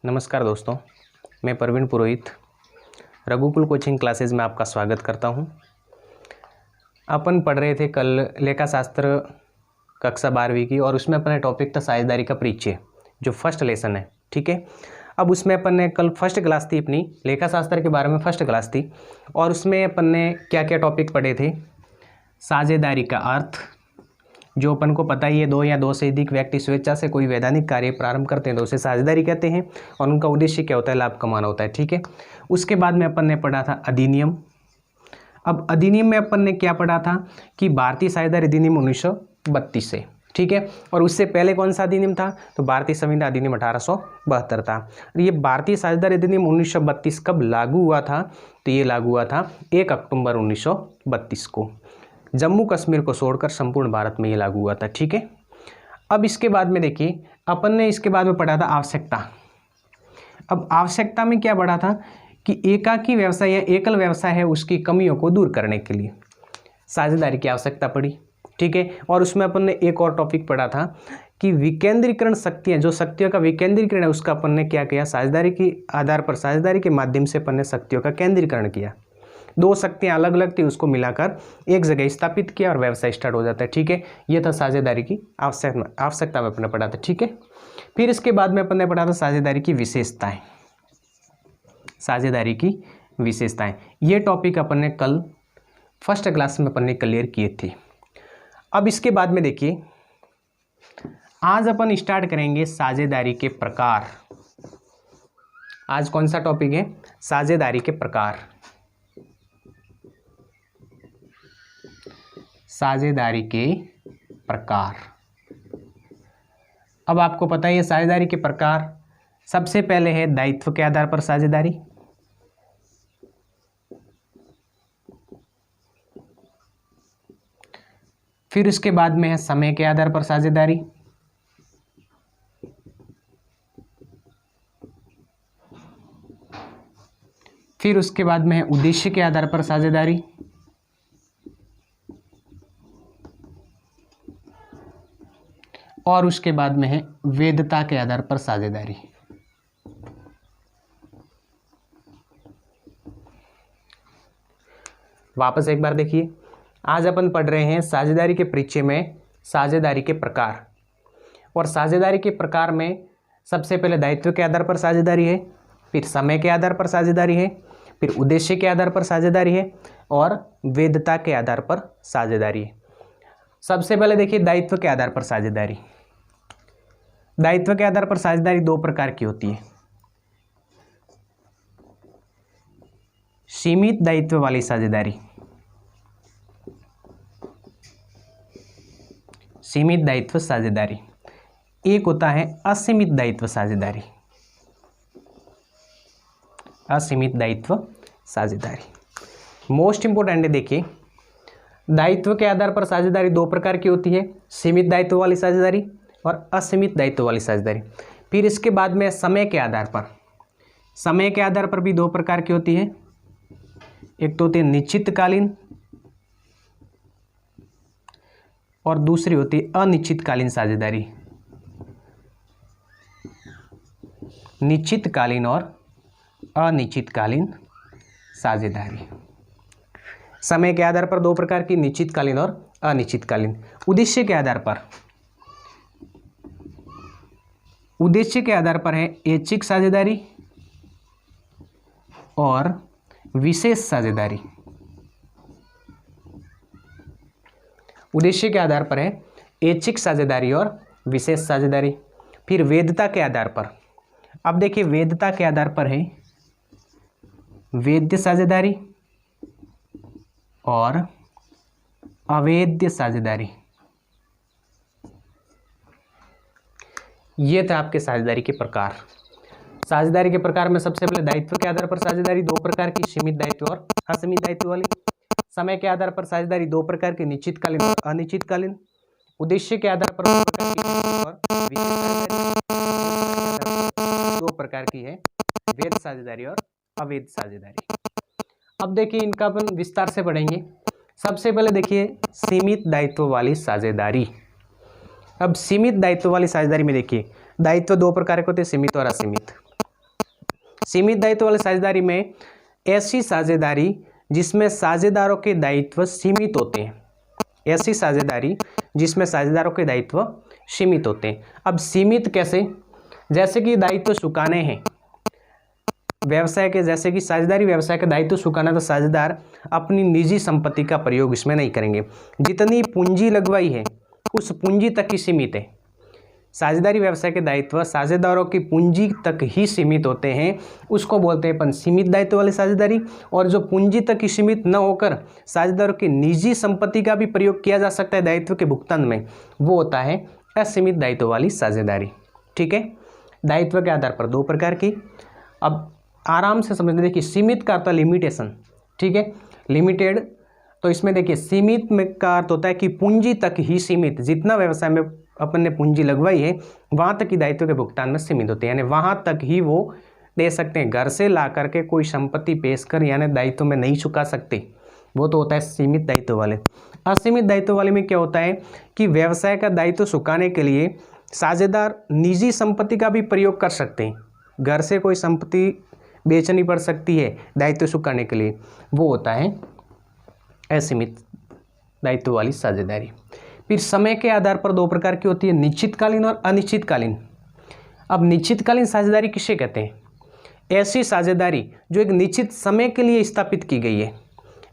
नमस्कार दोस्तों, मैं प्रवीण पुरोहित रघुकुल कोचिंग क्लासेज में आपका स्वागत करता हूं। अपन पढ़ रहे थे कल लेखा शास्त्र कक्षा 12वीं की और उसमें अपने टॉपिक था साझेदारी का परिचय, जो फर्स्ट लेसन है। ठीक है, अब उसमें अपन ने कल फर्स्ट क्लास थी अपनी, लेखा शास्त्र के बारे में फर्स्ट क्लास थी और उसमें अपन ने क्या क्या टॉपिक पढ़े थे। साझेदारी का अर्थ, जो अपन को पता ही है, दो या दो से अधिक व्यक्ति स्वेच्छा से कोई वैधानिक कार्य प्रारंभ करते हैं तो उसे साझेदारी कहते हैं और उनका उद्देश्य क्या होता है, लाभ कमाना होता है। ठीक है, उसके बाद में अपन ने पढ़ा था अधिनियम। अब अधिनियम में अपन ने क्या पढ़ा था कि भारतीय साझेदारी अधिनियम 1932 से, ठीक है, और उससे पहले कौन सा अधिनियम था, तो भारतीय संविधान अधिनियम 1872 था। और ये भारतीय साझेदारी अधिनियम 1932 कब लागू हुआ था, तो ये लागू हुआ था 1 अक्टूबर 1932 को। जम्मू कश्मीर को छोड़कर संपूर्ण भारत में ये लागू हुआ था। ठीक है, अब इसके बाद में देखिए अपन ने इसके बाद में पढ़ा था आवश्यकता। अब आवश्यकता में क्या पढ़ा था कि एकाकी व्यवसाय या एकल व्यवसाय है उसकी कमियों को दूर करने के लिए साझेदारी की आवश्यकता पड़ी। ठीक है, और उसमें अपन ने एक और टॉपिक पढ़ा था कि विकेंद्रीकरण शक्तियाँ, जो शक्तियों का विकेंद्रीकरण है उसका अपन ने क्या किया, साझेदारी के आधार पर, साझेदारी के माध्यम से अपन ने शक्तियों का केंद्रीकरण किया। दो शक्तियाँ अलग अलग थी, उसको मिलाकर एक जगह स्थापित किया और व्यवसाय स्टार्ट हो जाता है। ठीक है, ये था साझेदारी की आवश्यकता में अपने पढ़ा था। ठीक है, फिर इसके बाद में अपन ने पढ़ा था साझेदारी की विशेषताएं। साझेदारी की विशेषताएं, ये टॉपिक अपन ने कल फर्स्ट क्लास में अपन ने क्लियर किए थे। अब इसके बाद में देखिए आज अपन स्टार्ट करेंगे साझेदारी के प्रकार। आज कौन सा टॉपिक है, साझेदारी के प्रकार। साझेदारी के प्रकार। अब आपको पता ही है साझेदारी के प्रकार, सबसे पहले है दायित्व के आधार पर साझेदारी। फिर उसके बाद में है समय के आधार पर साझेदारी। फिर उसके बाद में है उद्देश्य के आधार पर साझेदारी। और उसके बाद में है वैधता के आधार पर साझेदारी। वापस एक बार देखिए, आज अपन पढ़ रहे हैं साझेदारी के परिचय में साझेदारी के प्रकार। और साझेदारी के प्रकार में सबसे पहले दायित्व के आधार पर साझेदारी है, फिर समय के आधार पर साझेदारी है, फिर उद्देश्य के आधार पर साझेदारी है और वैधता के आधार पर साझेदारी है। सबसे पहले देखिए दायित्व के आधार पर साझेदारी। दायित्व के आधार पर साझेदारी दो प्रकार की होती है, सीमित दायित्व वाली साझेदारी, सीमित दायित्व साझेदारी। एक होता है असीमित दायित्व साझेदारी, असीमित दायित्व साझेदारी। मोस्ट इंपोर्टेंट है, देखिए दायित्व के आधार पर साझेदारी दो प्रकार की होती है, सीमित दायित्व वाली साझेदारी और असीमित दायित्व वाली साझेदारी। फिर इसके बाद में समय के आधार पर, समय के आधार पर भी दो प्रकार की होती है, एक तो होती है निश्चितकालीन और दूसरी होती है अनिश्चितकालीन साझेदारी। निश्चितकालीन और अनिश्चितकालीन साझेदारी। समय के आधार पर दो प्रकार की, निश्चितकालीन और अनिश्चितकालीन। उद्देश्य के आधार पर, उद्देश्य के आधार पर है ऐच्छिक साझेदारी और विशेष साझेदारी। उद्देश्य के आधार पर है ऐच्छिक साझेदारी और विशेष साझेदारी। फिर वैधता के आधार पर, अब देखिए वैधता के आधार पर है वैध साझेदारी और अवैध साझेदारी। ये था आपके साझेदारी के प्रकार। साझेदारी के प्रकार में सबसे पहले दायित्व के आधार पर साझेदारी दो प्रकार की, सीमित दायित्व और असीमित दायित्व वाली। समय के आधार पर साझेदारी दो प्रकार की, निश्चितकालीन और अनिश्चितकालीन। उद्देश्य के आधार पर दो प्रकार की और विशेष साझेदारी दो प्रकार की है, वैध साझेदारी और अवैध साझेदारी। अब देखिए इनका अपन विस्तार से पढ़ेंगे। सबसे पहले देखिए सीमित दायित्व वाली साझेदारी। अब सीमित दायित्व वाली साझेदारी में देखिए दायित्व दो प्रकार के होते हैं, सीमित और असीमित। सीमित दायित्व वाली साझेदारी में ऐसी साझेदारी जिसमें साझेदारों के दायित्व सीमित होते हैं, ऐसी साझेदारी जिसमें साझेदारों के दायित्व सीमित होते हैं। अब सीमित कैसे? जैसे कि दायित्व चुकाने हैं व्यवसाय के, जैसे कि साझेदारी व्यवसाय का दायित्व चुकाना, तो साझेदार अपनी निजी संपत्ति का प्रयोग इसमें नहीं करेंगे। जितनी पूंजी लगवाई है उस पूंजी तक ही सीमित है। साझेदारी व्यवसाय के दायित्व साझेदारों की पूंजी तक ही सीमित होते हैं, उसको बोलते हैं अपन सीमित दायित्व वाली साझेदारी। और जो पूंजी तक ही सीमित न होकर साझेदारों की निजी संपत्ति का भी प्रयोग किया जा सकता है दायित्व के भुगतान में, वो होता है असीमित दायित्व वाली साझेदारी। ठीक है, दायित्व के आधार पर दो प्रकार की। अब आराम से समझ देखिए, सीमित का अर्थ लिमिटेशन। ठीक है, लिमिटेड, तो इसमें देखिए सीमित में का अर्थ होता है कि पूंजी तक ही सीमित, जितना व्यवसाय में अपन ने पूंजी लगवाई है वहाँ तक ही दायित्व के भुगतान में सीमित होते हैं, यानी वहाँ तक ही वो दे सकते हैं। घर से ला करके कोई संपत्ति पेश कर यानी दायित्व में नहीं चुका सकते, वो तो होता है सीमित दायित्व वाले। असीमित दायित्व वाले में क्या होता है कि व्यवसाय का दायित्व चुकाने के लिए साझेदार निजी संपत्ति का भी प्रयोग कर सकते हैं। घर से कोई संपत्ति बेचनी पड़ सकती है दायित्व चुकाने के लिए, वो होता है असीमित दायित्व वाली साझेदारी। फिर समय के आधार पर दो प्रकार की होती है, निश्चितकालीन और अनिश्चितकालीन। अब निश्चितकालीन साझेदारी किसे कहते हैं? ऐसी साझेदारी जो एक निश्चित समय के लिए स्थापित की गई है।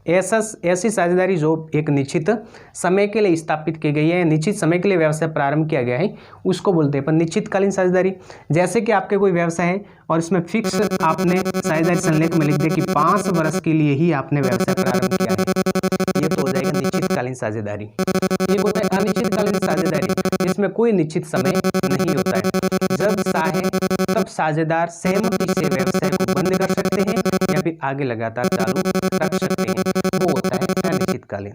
ऐसी साझेदारी जो एक निश्चित समय के लिए स्थापित की गई है, निश्चित समय के लिए व्यवसाय प्रारंभ किया गया है, उसको बोलते हैं अपन निश्चितकालीन साझेदारी। जैसे कि आपके कोई व्यवसाय है और इसमें फिक्स आपने साझेदारी संलेख में लिख दिया कि 5 वर्ष के लिए ही आपने व्यवसाय प्रारंभ किया है, ये तो हो जाएगा निश्चितकालीन साझेदारी। एक होता है अनिश्चितकालीन साझेदारी, जिसमें कोई निश्चित समय नहीं होता है। जब चाहे तब साझेदार सहमति से व्यवसाय को बंद कर सकते हैं या फिर आगे लगातार चालू रख सकते हैं, वो होता है अनिश्चितकालीन।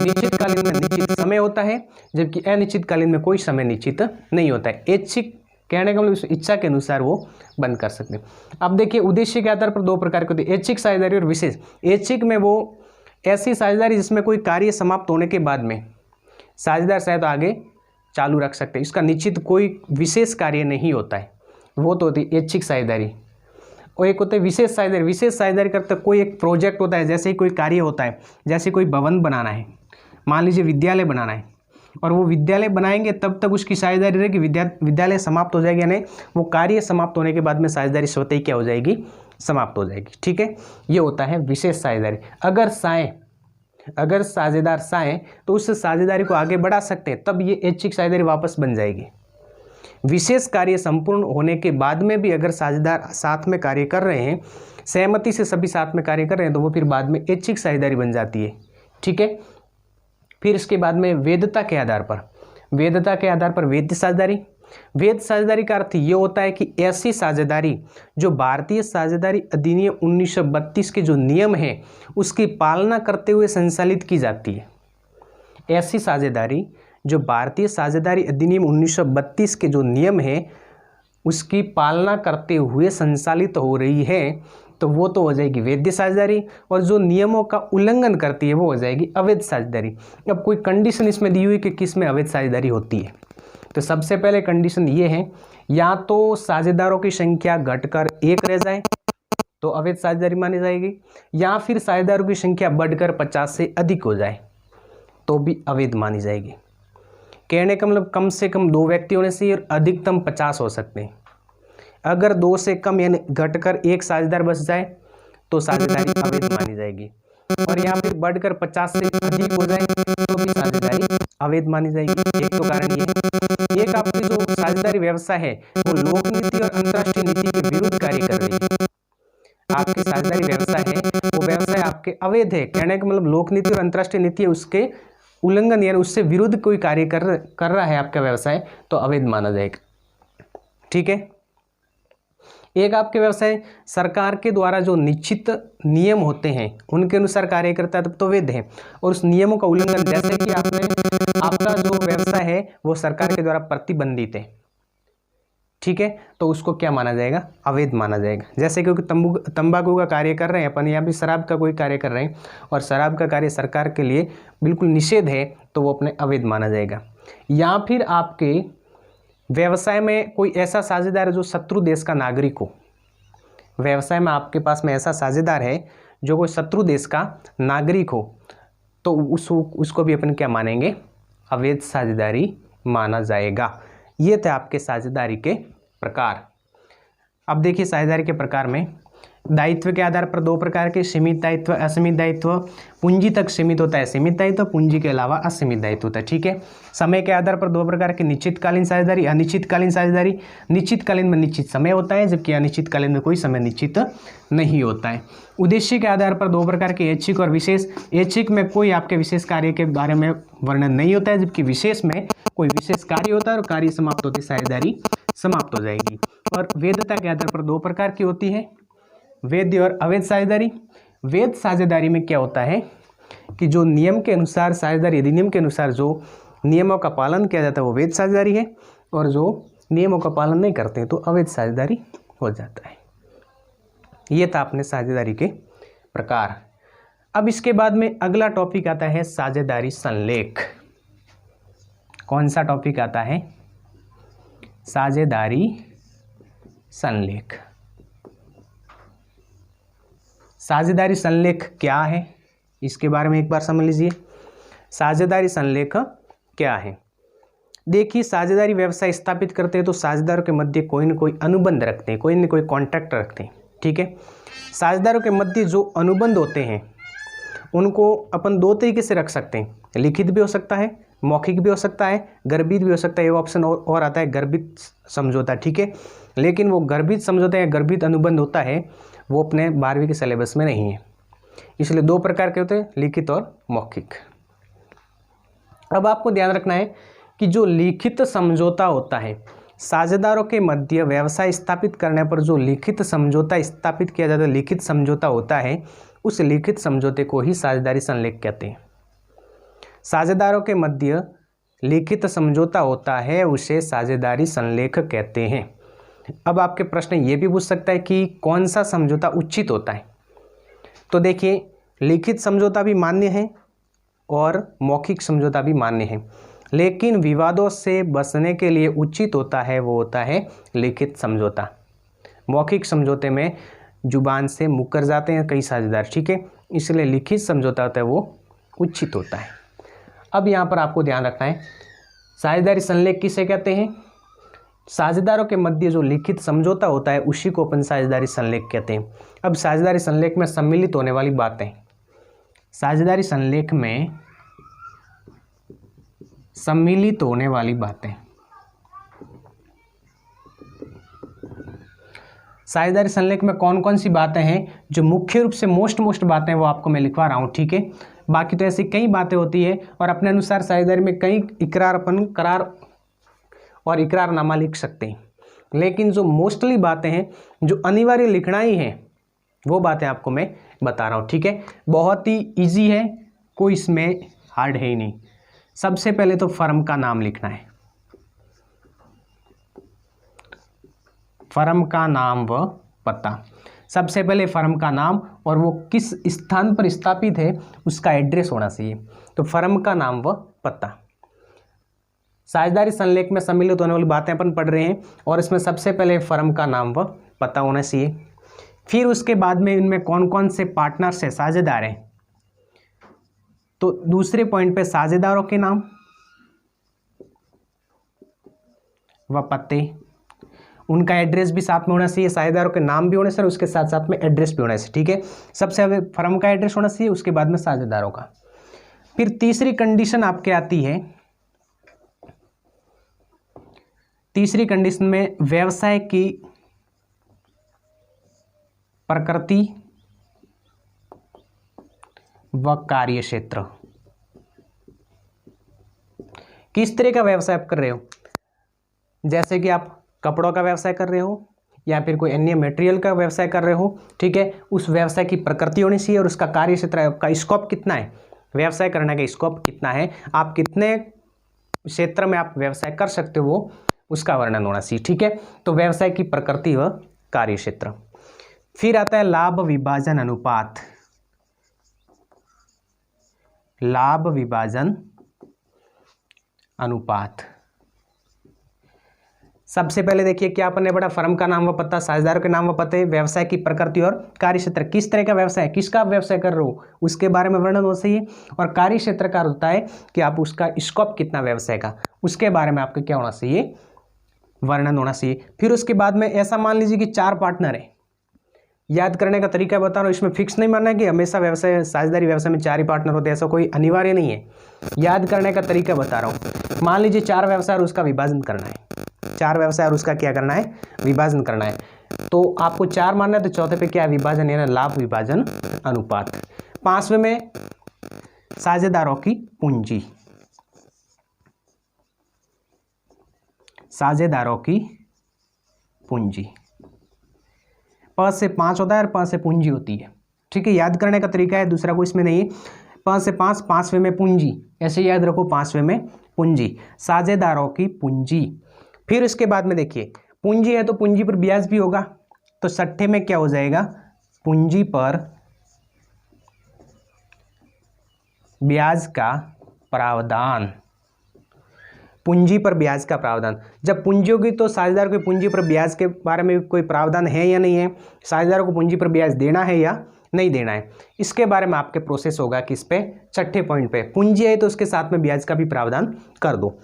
निश्चितकालीन में निश्चित समय होता है, जबकि अनिश्चितकालीन में कोई समय निश्चित नहीं होता है। ऐच्छिक कहने का मतलब इच्छा के अनुसार वो बंद कर सकते हैं। अब देखिए उद्देश्य के आधार पर दो प्रकार के होते हैं, ऐच्छिक साझेदारी और विशेष। ऐच्छिक में वो ऐसी साझेदारी जिसमें कोई कार्य समाप्त होने के बाद में साझेदार शायद आगे चालू रख सकते हैं, इसका निश्चित कोई विशेष कार्य नहीं होता है, वो तो होती है ऐच्छिक साझेदारी। और एक होता है विशेष साझेदारी। विशेष साझेदारी करते कोई एक प्रोजेक्ट होता है, जैसे ही कोई कार्य होता है, जैसे कोई भवन बनाना है, मान लीजिए विद्यालय बनाना है, और वो विद्यालय बनाएंगे तब तक उसकी साझेदारी रहेगी, विद्यालय समाप्त हो जाएगी, यानी वो कार्य समाप्त होने के बाद में साझेदारी स्वतः ही क्या हो जाएगी, समाप्त हो जाएगी। ठीक है, ये होता है विशेष साझेदारी। अगर साझेदार चाहें तो उस साझेदारी को आगे बढ़ा सकते हैं, तब ये ऐच्छिक साझेदारी वापस बन जाएगी। विशेष कार्य संपूर्ण होने के बाद में भी अगर साझेदार साथ में कार्य कर रहे हैं, सहमति से सभी साथ में कार्य कर रहे हैं, तो वो फिर बाद में ऐच्छिक साझेदारी बन जाती है। ठीक है, फिर इसके बाद में वैधता के आधार पर वैध साझेदारी। वैध साझेदारी का अर्थ ये होता है कि ऐसी साझेदारी जो भारतीय साझेदारी अधिनियम 1932 के जो नियम हैं उसकी पालना करते हुए संचालित की जाती है। ऐसी साझेदारी जो भारतीय साझेदारी अधिनियम 1932 के जो नियम हैं उसकी पालना करते हुए संचालित हो रही है, तो वो तो हो जाएगी वैध साझेदारी। और जो नियमों का उल्लंघन करती है वो हो जाएगी अवैध साझेदारी। अब कोई कंडीशन इसमें दी हुई कि किस में अवैध साझेदारी होती है, तो सबसे पहले कंडीशन ये है, या तो साझेदारों की संख्या घटकर 1 रह जाए तो अवैध साझेदारी मानी जाएगी, या फिर साझेदारों की संख्या बढ़कर 50 से अधिक हो जाए तो भी अवैध मानी जाएगी। कहने का मतलब कम से कम 2 व्यक्ति होने से और अधिकतम 50 हो सकते हैं। अगर 2 से कम यानी घटकर 1 साझेदार बच जाए तो साझेदारी अवैध मानी जाएगी, और यहाँ फिर बढ़कर 50 से अधिक हो जाए तो भी साझेदारी अवैध मानी जाएगी। एक तो कारण ये है। एक आपकी जो साझेदारी व्यवसाय है वो लोक नीति और अंतर्राष्ट्रीय नीति के विरुद्ध कार्य कर रही है। आपकी साझेदारी व्यवसाय है वो व्यवसाय आपके अवैध है, कहने का मतलब लोक नीति और अंतर्राष्ट्रीय नीति है उसके उल्लंघन यानी उससे विरुद्ध कोई कार्य कर रहा है आपका व्यवसाय, तो अवैध माना जाएगा। ठीक है, एक आपके व्यवसाय सरकार के द्वारा जो निश्चित नियम होते हैं उनके अनुसार कार्य करता है तब तो वैध है, और उस नियमों का उल्लंघन, जैसे कि आपका जो व्यवसाय है वो सरकार के द्वारा प्रतिबंधित है, ठीक है, तो उसको क्या माना जाएगा, अवैध माना जाएगा। जैसे क्योंकि तंबाकू का कार्य कर रहे हैं अपन, या फिर शराब का कोई कार्य कर रहे हैं और शराब का कार्य सरकार के लिए बिल्कुल निषेध है, तो वो अपने अवैध माना जाएगा। या फिर आपके व्यवसाय में कोई ऐसा साझेदार है जो शत्रु देश का नागरिक हो, व्यवसाय में आपके पास में ऐसा साझेदार है जो कोई शत्रु देश का नागरिक हो, तो उसको भी अपन क्या मानेंगे, अवैध साझेदारी माना जाएगा। ये थे आपके साझेदारी के प्रकार। अब देखिए साझेदारी के प्रकार में दायित्व के आधार पर दो प्रकार के, सीमित दायित्व, असीमित दायित्व। पूंजी तक सीमित होता है सीमित दायित्व, पूंजी के अलावा असीमित दायित्व होता है, ठीक है। समय के आधार पर दो प्रकार के, निश्चितकालीन साझेदारी, अनिश्चितकालीन साझेदारी। निश्चितकालीन में निश्चित समय होता है, जबकि अनिश्चितकालीन में कोई समय निश्चित नहीं होता है। उद्देश्य के आधार पर दो प्रकार के, ऐच्छिक और विशेष। ऐच्छिक में कोई आपके विशेष कार्य के बारे में वर्णन नहीं होता है, जबकि विशेष में कोई विशेष कार्य होता है और कार्य समाप्त होते साझेदारी समाप्त हो जाएगी। और वैधता के आधार पर दो प्रकार की होती है, वैध और अवैध साझेदारी। वैध साझेदारी में क्या होता है कि जो नियम के अनुसार साझेदारी अधिनियम के अनुसार जो नियमों का पालन किया जाता है वो वैध साझेदारी है, और जो नियमों का पालन नहीं करते हैं तो अवैध साझेदारी हो जाता है। ये था अपने साझेदारी के प्रकार। अब इसके बाद में अगला टॉपिक आता है साझेदारी संलेख। कौन सा टॉपिक आता है, साझेदारी संलेख। साझेदारी संलेख क्या है, इसके बारे में एक बार समझ लीजिए। साझेदारी संलेख क्या है। देखिए साझेदारी व्यवसाय स्थापित करते हैं तो साझेदारों के मध्य कोई न कोई अनुबंध रखते हैं, कोई न कोई कॉन्ट्रैक्ट रखते हैं, ठीक है। साझेदारों के मध्य जो अनुबंध होते हैं उनको अपन दो तरीके से रख सकते हैं, लिखित भी हो सकता है, मौखिक भी हो सकता है, गर्भित भी हो सकता है। एक ऑप्शन और आता है गर्भित समझौता, ठीक है। लेकिन वो गर्भित समझौता या गर्भित अनुबंध होता है वो अपने 12वीं के सिलेबस में नहीं है, इसलिए दो प्रकार के होते हैं, लिखित और मौखिक। अब आपको ध्यान रखना है कि जो लिखित समझौता होता है, साझेदारों के मध्य व्यवसाय स्थापित करने पर जो लिखित समझौता स्थापित किया जाता है, लिखित समझौता होता है, उस लिखित समझौते को ही साझेदारी संलेख कहते हैं। साझेदारों के मध्य लिखित समझौता होता है उसे साझेदारी संलेख कहते हैं। अब आपके प्रश्न ये भी पूछ सकता है कि कौन सा समझौता उचित होता है। तो देखिए लिखित समझौता भी मान्य है और मौखिक समझौता भी मान्य है, लेकिन विवादों से बचने के लिए उचित होता है वो होता है लिखित समझौता। मौखिक समझौते में जुबान से मुकर जाते हैं कई साझेदार, ठीक है, इसलिए लिखित समझौता होता है वो उचित होता है। अब यहाँ पर आपको ध्यान रखना है साझेदारी संलेख किसे कहते हैं। साझेदारों के मध्य जो लिखित समझौता होता है उसी को अपन साझेदारी संलेख कहते हैं। अब साझेदारी संलेख में सम्मिलित होने वाली बातें, साझेदारी संलेख में सम्मिलित होने वाली बातें, साझेदारी संलेख में कौन कौन सी बातें हैं जो मुख्य रूप से मोस्ट बातें वो आपको मैं लिखवा रहा हूँ, ठीक है। बाकी तो ऐसी कई बातें होती है और अपने अनुसार साझेदारी में कई इकरार अपन करार और इकरारनामा लिख सकते हैं, लेकिन जो मोस्टली बातें हैं जो अनिवार्य लिखना ही है वो बातें आपको मैं बता रहा हूँ, ठीक है। बहुत ही इजी है, कोई इसमें हार्ड है ही नहीं। सबसे पहले तो फर्म का नाम लिखना है, फर्म का नाम व पता। सबसे पहले फर्म का नाम और वो किस स्थान पर स्थापित है उसका एड्रेस होना चाहिए, तो फर्म का नाम व पता। साझेदारी संलेख में सम्मिलित होने वाली बातें अपन पढ़ रहे हैं और इसमें सबसे पहले फर्म का नाम व पता होना चाहिए। फिर उसके बाद में इनमें कौन कौन से पार्टनर्स है, साझेदार हैं, तो दूसरे पॉइंट पे साझेदारों के नाम व पते, उनका एड्रेस भी साथ में होना चाहिए। साझेदारों के नाम भी होने चाहिए, उसके साथ साथ में एड्रेस भी होना चाहिए, ठीक है। सबसे पहले फर्म का एड्रेस होना चाहिए, उसके बाद में साझेदारों का। फिर तीसरी कंडीशन आपके आती है, तीसरी कंडीशन में व्यवसाय की प्रकृति व कार्य क्षेत्र। किस तरह का व्यवसाय आप कर रहे हो, जैसे कि आप कपड़ों का व्यवसाय कर रहे हो या फिर कोई अन्य मटेरियल का व्यवसाय कर रहे हो, ठीक है। उस व्यवसाय की प्रकृति होनी चाहिए और उसका कार्य क्षेत्र, आपका स्कोप कितना है, व्यवसाय करने का स्कोप कितना है, आप कितने क्षेत्र में आप व्यवसाय कर सकते हो उसका वर्णन होना चाहिए, ठीक है। तो व्यवसाय की प्रकृति व कार्य क्षेत्र। फिर आता है लाभ विभाजन अनुपात, लाभ विभाजन अनुपात। सबसे पहले देखिए क्या अपन ने पढ़ा, फर्म का नाम व पता, साझेदारों के नाम व पते, व्यवसाय की प्रकृति और कार्यक्षेत्र, किस तरह का व्यवसाय, किसका आप व्यवसाय कर रहे हो उसके बारे में वर्णन होना चाहिए। और कार्यक्षेत्र का होता है कि आप उसका स्कोप कितना व्यवसाय का, उसके बारे में आपको क्या होना चाहिए, वर्णन होना चाहिए। फिर उसके बाद में ऐसा मान लीजिए कि 4 पार्टनर है, याद करने का तरीका बता रहा हूँ, इसमें फिक्स नहीं मानना है कि हमेशा व्यवसाय साझेदारी व्यवसाय में 4 ही पार्टनर होते हैं, ऐसा कोई अनिवार्य नहीं है, याद करने का तरीका बता रहा हूँ। मान लीजिए 4 व्यवसाय और उसका विभाजन करना है, 4 व्यवसाय और उसका क्या करना है, विभाजन करना है। तो आपको 4 मानना है तो चौथे पे क्या है, विभाजन, यानी लाभ विभाजन अनुपात। 5वें में साझेदारों की पूंजी, साझेदारों की पूंजी 5 से 5 होता है और 5 से पूंजी होती है, ठीक है, याद करने का तरीका है, दूसरा कोई इसमें नहीं है। 5 से 5, 5वें में पूंजी, ऐसे याद रखो, 5वें में पूंजी, साझेदारों की पूंजी। फिर इसके बाद में देखिए पूंजी है तो पूंजी पर ब्याज भी होगा, तो 6ठे में क्या हो जाएगा, पूंजी पर ब्याज का प्रावधान, पूंजी पर ब्याज का प्रावधान। जब पूंजी होगी तो साझेदार की पूंजी पर ब्याज के बारे में कोई प्रावधान है या नहीं है, साझेदारों को पूंजी पर ब्याज देना है या नहीं देना है, इसके बारे में आपके प्रोसेस होगा किस पे, 6ठे पॉइंट पे। पूंजी है तो उसके साथ में ब्याज का भी प्रावधान कर दो।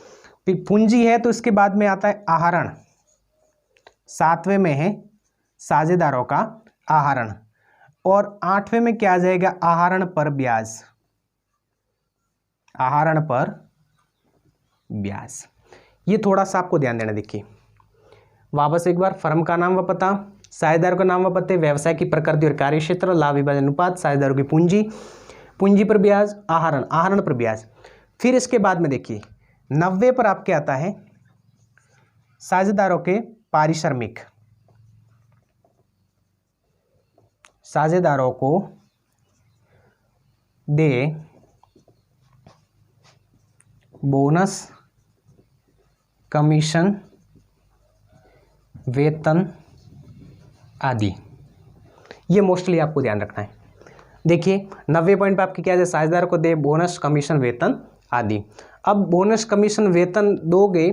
फिर पूंजी है तो इसके बाद में आता है आहरण, 7वें में है साझेदारों का आहरण, और 8वें में क्या आ जाएगा, आहरण पर ब्याज, आहरण पर ब्याज। ये थोड़ा सा आपको ध्यान देना। देखिए वापस एक बार, फर्म का नाम व पता, साझेदारों का नाम व पते, व्यवसाय की प्रकृति और कार्यक्षेत्र, लाभ विभाजन अनुपात, साझेदारों की पूंजी, पूंजी पर ब्याज, आहरण, आहरण पर ब्याज। फिर इसके बाद में देखिए 90 पर आपके आता है साझेदारों के पारिश्रमिक, साझेदारों को दे बोनस, कमीशन, वेतन आदि, ये मोस्टली आपको ध्यान रखना है। देखिए 90 पॉइंट पे आपकी क्या है, साझेदार को दे बोनस, कमीशन, वेतन आदि। अब बोनस, कमीशन, वेतन दोगे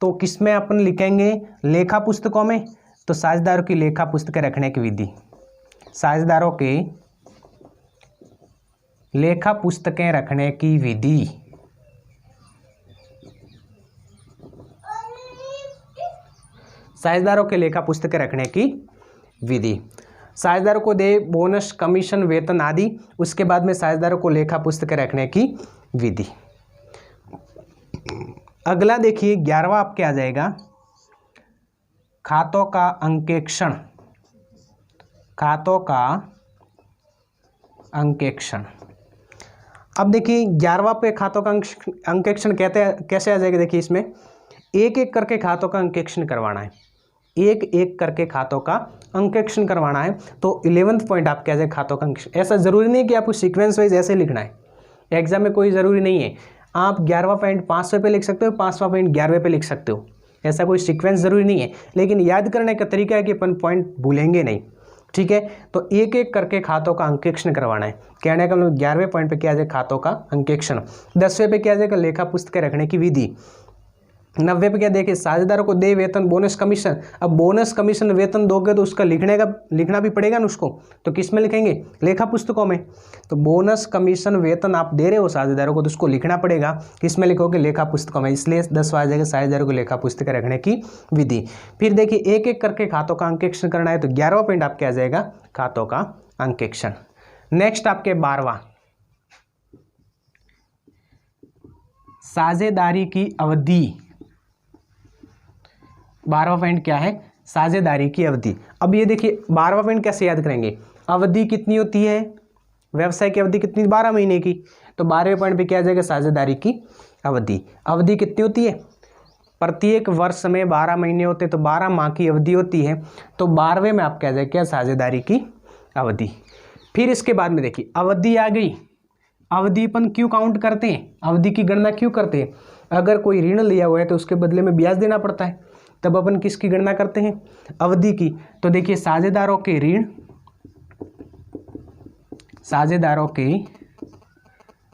तो किसमें अपन लिखेंगे, लेखा पुस्तकों में, तो साझेदारों की लेखा पुस्तकें रखने की विधि, साझेदारों के लेखा पुस्तकें रखने की विधि, साझेदारों के लेखा पुस्तकें रखने की विधि। साझेदारों को दे बोनस, कमीशन, वेतन आदि, उसके बाद में साझेदारों को लेखा पुस्तकें रखने की विधि। अगला देखिए 11वां आपके आ जाएगा खातों का अंकेक्षण, खातों का अंकेक्षण। अब देखिए 11वां पे खातों का अंकेक्षण कहते हैं, कैसे आ जाएगा, देखिए इसमें एक एक करके खातों का अंकेक्षण करवाना है, एक एक करके खातों का अंकेक्षण करवाना है। तो 11वां पॉइंट आप क्या जाए, खातों का अंकेक्षण। ऐसा जरूरी नहीं है कि आपको सीक्वेंस वाइज ऐसे लिखना है, एग्जाम में कोई ज़रूरी नहीं है, आप 11वां पॉइंट 5वें पे लिख सकते हो, 5वां पॉइंट 11वें पे लिख सकते हो, ऐसा कोई सीक्वेंस जरूरी नहीं है, लेकिन याद करने का तरीका है कि अपन पॉइंट भूलेंगे नहीं, ठीक है। तो एक एक करके खातों का अंकेक्षण करवाना है, कहने का मतलब 11वें पॉइंट पे क्या आ जाए, खातों का अंकेक्षण। 10वें पे क्या आ जाएगा, लेखा पुस्तकें रखने की विधि। 90 पे क्या देखिए, साझेदारों को दे वेतन, बोनस, कमीशन। अब बोनस, कमीशन, वेतन दोगे तो उसका लिखना भी पड़ेगा ना उसको, तो किस में लिखेंगे, लेखा पुस्तकों में। तो बोनस, कमीशन, वेतन आप दे रहे हो साझेदारों को तो उसको लिखना पड़ेगा, किस में लिखोगे, लेखा पुस्तकों में, इसलिए 10वां आ जाएगा साझेदारों को लेखा पुस्तकें रखने की विधि। फिर देखिए एक एक करके खातों का अंकेक्षण करना है, तो 11वां पॉइंट आपके आ जाएगा खातों का अंकेक्षण। नेक्स्ट आपके 12वां, साझेदारी की अवधि। 12वां पॉइंट क्या है, साझेदारी की अवधि। अब ये देखिए 12वां पॉइंट कैसे याद करेंगे, अवधि कितनी होती है, व्यवसाय की अवधि कितनी, 12 महीने की। तो 12वें पॉइंट पे क्या आ जाएगा, साझेदारी की अवधि। अवधि कितनी होती है, प्रत्येक वर्ष में 12 महीने होते, तो 12 माह की अवधि होती है। तो 12वें में आप क्या जाएगा, क्या, साझेदारी की अवधि। फिर इसके बाद में देखिए अवधि आ गई, अवधि अपन क्यों काउंट करते हैं, अवधि की गणना क्यों करते हैं, अगर कोई ऋण लिया हुआ है तो उसके बदले में ब्याज देना पड़ता है, तब अपन किसकी गणना करते हैं, अवधि की। तो देखिए साझेदारों के ऋण, साझेदारों के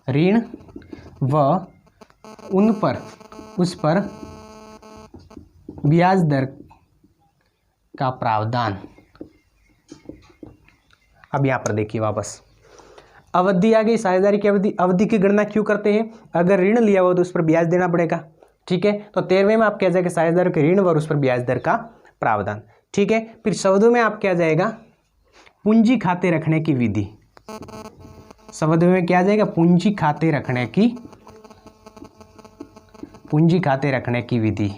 ऋण व उन पर, उस पर ब्याज दर का प्रावधान। अब यहाँ पर देखिए वापस अवधि आ गई, साझेदारी की अवधि। अवधि की गणना क्यों करते हैं? अगर ऋण लिया हो तो उस पर ब्याज देना पड़ेगा, ठीक है। तो 13वें में आप क्या जाएगा, साझेदारों के ऋण और उस पर ब्याज दर का प्रावधान, ठीक है। फिर 14वें में आप क्या जाएगा, पूंजी खाते रखने की विधि। 14वें में क्या जाएगा, पूंजी खाते रखने की विधि।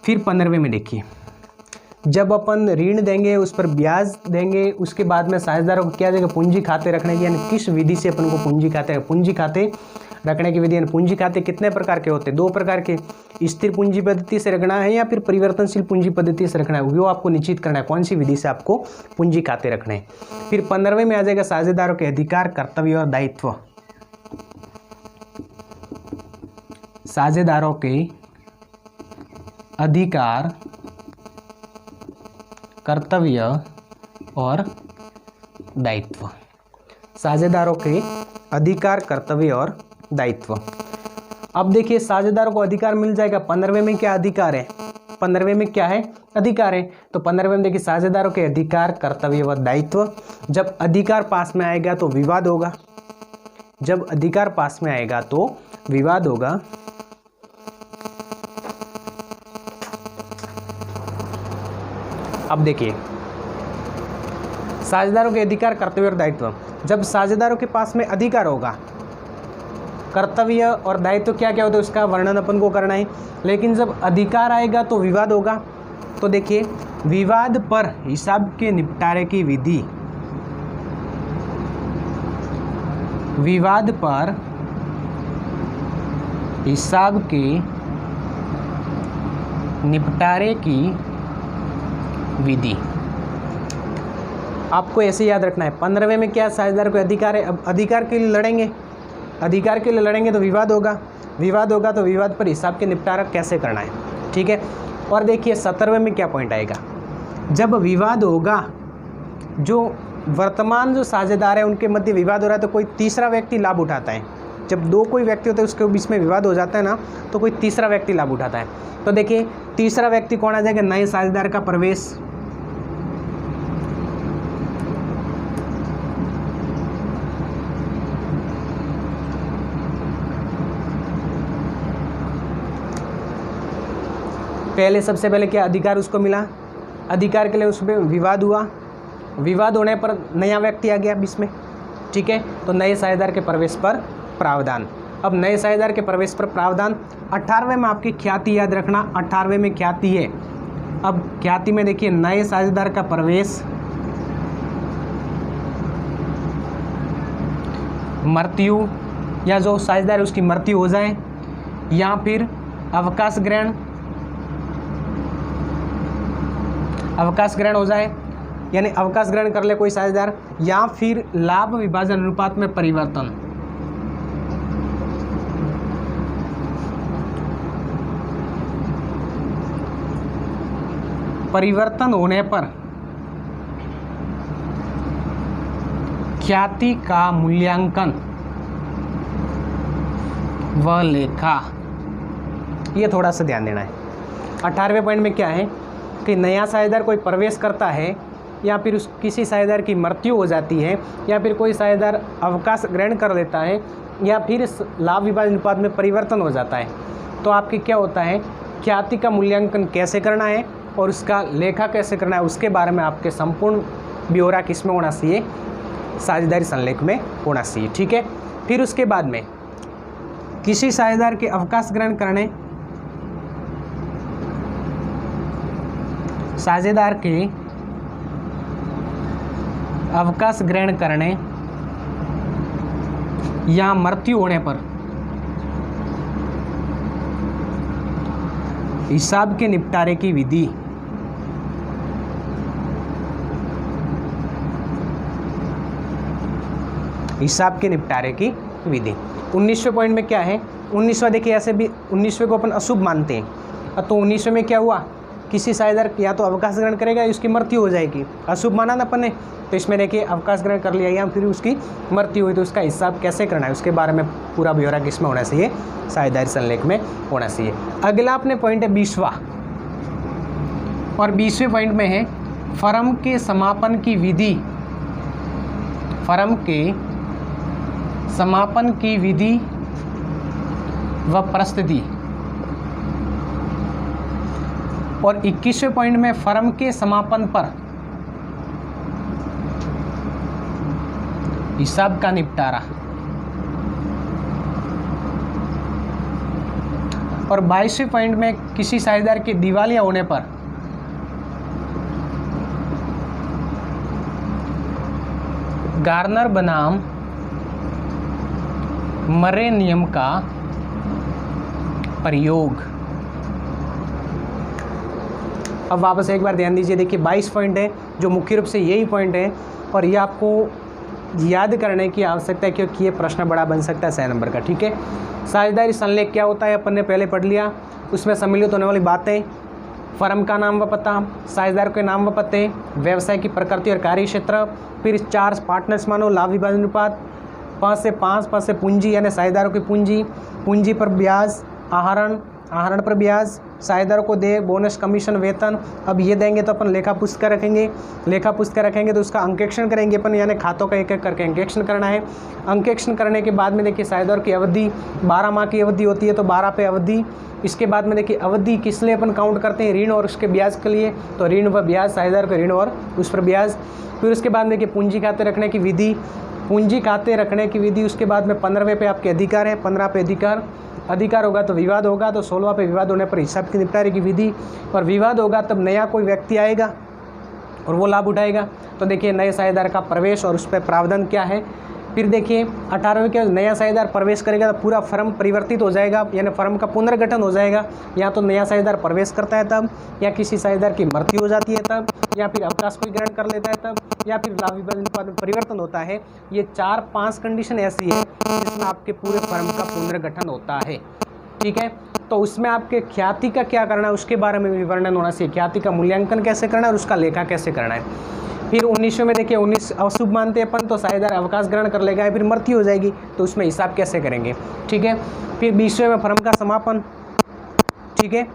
फिर 15वें में देखिए, जब अपन ऋण देंगे उस पर ब्याज देंगे, उसके बाद में साझेदारों को क्या देगा, पूंजी खाते रखने की, यानी किस विधि से अपन को पूंजी खाते रखने की विधि। यानी पूंजी खाते कितने प्रकार के होते हैं, 2 प्रकार के, स्थिर पूंजी पद्धति से रखना है या फिर परिवर्तनशील पूंजी पद्धति से रखना है, वो आपको निश्चित करना है कौन सी विधि से आपको पूंजी खाते रखने हैं। फिर 15वें में आ जाएगा साझेदारों के अधिकार, कर्तव्य और दायित्व। साझेदारों के अधिकार, कर्तव्य और दायित्व। साझेदारों के अधिकार, कर्तव्य और दायित्व। अब देखिए साझेदारों को अधिकार मिल जाएगा। 15वें में क्या अधिकार है, 15वें में क्या है, अधिकार है। तो 15वें में देखिए साझेदारों के अधिकार, कर्तव्य व दायित्व। जब अधिकार पास में आएगा तो विवाद होगा, जब अधिकार पास में आएगा तो विवाद होगा। अब देखिए साझेदारों के अधिकार, कर्तव्य और दायित्व। जब साझेदारों के पास में अधिकार होगा, कर्तव्य और दायित्व क्या क्या होता है उसका वर्णन अपन को करना है, लेकिन जब अधिकार आएगा तो विवाद होगा। तो देखिए विवाद पर हिसाब के निपटारे की विधि। विवाद पर हिसाब के निपटारे की विधि आपको ऐसे याद रखना है। 15वें में क्या साझेदार को अधिकार है, अब अधिकार के लिए लड़ेंगे, अधिकार के लिए लड़ेंगे तो विवाद होगा, विवाद होगा तो विवाद पर हिसाब के निपटारा कैसे करना है, ठीक है। और देखिए 17वें में क्या पॉइंट आएगा, जब विवाद होगा, जो वर्तमान जो साझेदार है उनके मध्य विवाद हो रहा है तो कोई तीसरा व्यक्ति लाभ उठाता है। जब दो कोई व्यक्ति होते हैं उसके बीच में विवाद हो जाता है ना, तो कोई तीसरा व्यक्ति लाभ उठाता है। तो देखिए तीसरा व्यक्ति कौन आ जाएगा, नए साझेदार का प्रवेश, पहले सबसे पहले क्या अधिकार उसको मिला, अधिकार के लिए उसमें विवाद हुआ, विवाद होने पर नया व्यक्ति आ गया बीच में, ठीक है। तो नए साझेदार के प्रवेश पर प्रावधान। अब नए साझेदार के प्रवेश पर प्रावधान 18वें में आपकी ख्याति याद रखना, 18वें में ख्याति है। अब ख्याति में देखिए नए साझेदार का प्रवेश, मृत्यु या जो साझेदार उसकी मृत्यु हो जाए, या फिर अवकाश ग्रहण, अवकाश ग्रहण हो जाए यानी अवकाश ग्रहण कर ले कोई साझेदार, या फिर लाभ विभाजन अनुपात में परिवर्तन, परिवर्तन होने पर ख्याति का मूल्यांकन व लेखा, ये थोड़ा सा ध्यान देना है। 18वें पॉइंट में क्या है कि नया साझेदार कोई प्रवेश करता है, या फिर उस किसी साझेदार की मृत्यु हो जाती है, या फिर कोई साझेदार अवकाश ग्रहण कर लेता है, या फिर लाभ विभाजन अनुपात में परिवर्तन हो जाता है, तो आपकी क्या होता है, ख्याति का मूल्यांकन कैसे करना है और उसका लेखा कैसे करना है, उसके बारे में आपके संपूर्ण ब्यौरा किस में होना चाहिए, साझेदारी संलेख में होना चाहिए, ठीक है। फिर उसके बाद में किसी साझेदार के अवकाश ग्रहण करने, साझेदार के अवकाश ग्रहण करने या मृत्यु होने पर हिसाब के निपटारे की विधि, हिसाब के निपटारे की विधि। 19वें पॉइंट में क्या है, 19वां देखिए, ऐसे भी 19वें को अपन अशुभ मानते हैं, तो 19वें में क्या हुआ किसी साझेदार या तो अवकाश ग्रहण करेगा या उसकी मृत्यु हो जाएगी। अशुभ माना ना अपन ने, तो इसमें देखिए अवकाश ग्रहण कर लिया या फिर उसकी मृत्यु हुई, तो उसका हिसाब कैसे करना है उसके बारे में पूरा ब्यौरा किसमें होना चाहिए, साझेदारी संलेख में होना चाहिए। अगला अपने पॉइंट है 20वां, और 20वें पॉइंट में है फर्म के समापन की विधि। फर्म के समापन की विधि व परिस्थिति। और 21वें पॉइंट में फर्म के समापन पर हिसाब का निपटारा। और 22वें पॉइंट में किसी साझेदार के दिवालिया होने पर गार्नर बनाम मरे नियम का प्रयोग। अब वापस एक बार ध्यान दीजिए, देखिए 22 पॉइंट है जो मुख्य रूप से यही पॉइंट है, और ये आपको याद करने की आवश्यकता है क्योंकि ये प्रश्न बड़ा बन सकता है 6 नंबर का। ठीक है, साझेदारी संलेख क्या होता है अपन ने पहले पढ़ लिया। उसमें सम्मिलित होने वाली बातें, फर्म का नाम व पता, साझेदार के नाम व पते, व्यवसाय की प्रकृति और कार्य क्षेत्र, फिर 4 पार्टनर्स मानो, लाभ विभाजन अनुपात, 5 से 5 से पूंजी यानी साझेदारों की पूंजी, पूंजी पर ब्याज, आहरण, आहरण पर ब्याज, साझेदारों को दे, बोनस, कमीशन, वेतन। अब ये देंगे तो अपन लेखा पुस्तिका रखेंगे, लेखा पुस्तिका रखेंगे तो उसका अंकेक्षण करेंगे अपन, यानी खातों का एक एक करके अंकेक्षण करना है। अंकेक्षण करने के बाद में देखिए साझेदार की अवधि 12 माह की अवधि होती है, तो 12 पे अवधि। इसके बाद में देखिए अवधि किस लिए अपन काउंट करते हैं, ऋण और उसके ब्याज के लिए, तो ऋण व ब्याज, साझेदार का ऋण और उस पर ब्याज। फिर उसके बाद देखिए पूंजी खाते रखने की विधि, पूंजी खाते रखने की विधि। उसके बाद में 15वें पे आपके अधिकार है, 15 पे अधिकार होगा तो विवाद होगा, तो 16वां पे विवाद होने पर हिसाब की निपटारे की विधि। और विवाद होगा तब नया कोई व्यक्ति आएगा और वो लाभ उठाएगा, तो देखिए नए साझेदार का प्रवेश और उस पर प्रावधान क्या है। फिर देखिए 18वें के नया साझेदार प्रवेश करेगा तो पूरा फर्म परिवर्तित हो जाएगा, यानी फर्म का पुनर्गठन हो जाएगा। या तो नया साझेदार प्रवेश करता है तब, या किसी साझेदार की मृत्यु हो जाती है तब, या फिर अवकाश कोई ग्रहण कर लेता है तब, या फिर लाभ विभाजन अनुपात में परिवर्तन होता है। ये 4-5 कंडीशन ऐसी है जिसमें आपके पूरे फर्म का पुनर्गठन होता है। ठीक है, तो उसमें आपके ख्याति का क्या करना है उसके बारे में भी वर्णन होना चाहिए, ख्याति का मूल्यांकन कैसे करना है और उसका लेखा कैसे करना है। फिर 19वें में देखिए 19 अशुभ मानते हैं अपन, तो साझेदार अवकाश ग्रहण कर लेगा, फिर मृत्यु हो जाएगी, तो उसमें हिसाब कैसे करेंगे। ठीक है, फिर 20वें में फर्म का समापन। ठीक है,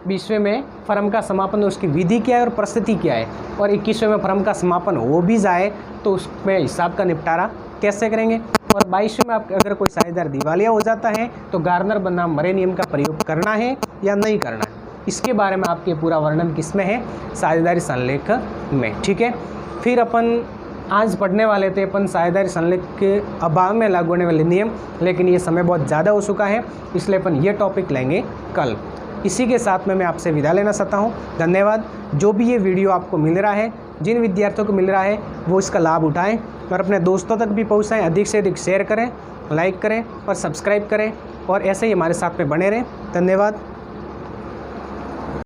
20वें में फर्म का समापन, उसकी विधि क्या है और परिस्थिति क्या है। और 21वें में फर्म का समापन हो भी जाए तो उसमें हिसाब का निपटारा कैसे करेंगे। और 22वें में आप अगर कोई साझेदार दिवालिया हो जाता है तो गार्नर बनाम मरे नियम का प्रयोग करना है या नहीं करना है, इसके बारे में आपके पूरा वर्णन किसमें है, साझेदारी संलेख में। ठीक है, फिर अपन आज पढ़ने वाले थे अपन साझेदारी संलेख के अभाव में लागू होने वाले नियम, लेकिन ये समय बहुत ज़्यादा हो चुका है, इसलिए अपन ये टॉपिक लेंगे कल। इसी के साथ में मैं आपसे विदा लेना चाहता हूँ। धन्यवाद। जो भी ये वीडियो आपको मिल रहा है, जिन विद्यार्थियों को मिल रहा है वो इसका लाभ उठाएं और अपने दोस्तों तक भी पहुँचाएं, अधिक से अधिक शेयर करें, लाइक करें और सब्सक्राइब करें, और ऐसे ही हमारे साथ में बने रहें। धन्यवाद।